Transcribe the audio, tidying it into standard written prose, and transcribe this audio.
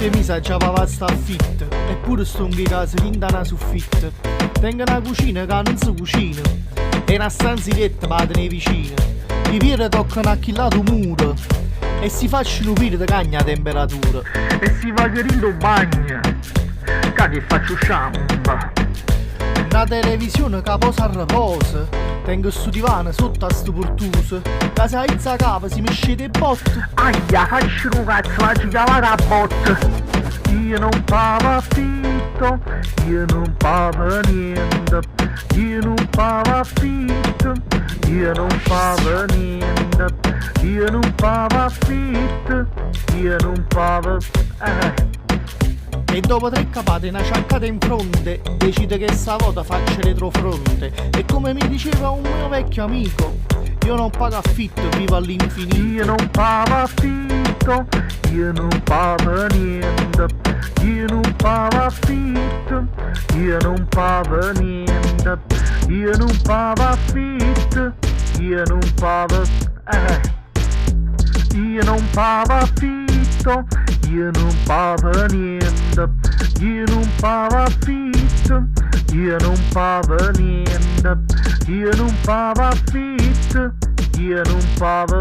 7 mesi già va sta affitto, eppure sto in casa vinta una soffitta. Tengo una cucina che non si cucina, e una stanzetta per nei vicini. I piedi toccano a chillato muro, e si facciano pire di cagna a temperatura. E si va chiarendo bagno, che faccio sciamba. Una televisione che posa a riposo, tengo sto divano sotto a sto portuso. La saizza capa si mesce dei botte. Aia, faccio un cazzo, faccio chiamare a botte. Io non pago affitto, io non pago niente. Io non pago affitto, io non pago niente. Io non pago affitto, io non pago... E dopo 3 capate una ciaccata in fronte, decide che stavolta faccio retrofronte. E come mi diceva un mio vecchio amico, io non pago affitto, vivo all'infinito. Io non pago affitto, io non pago niente. Io non pago affitto, io non pago niente. Io non pago affitto, io non pago... Io non pago affitto, io non pago niente. Io non pago affitto, io non pago niente. Io non pago affitto, io non pago...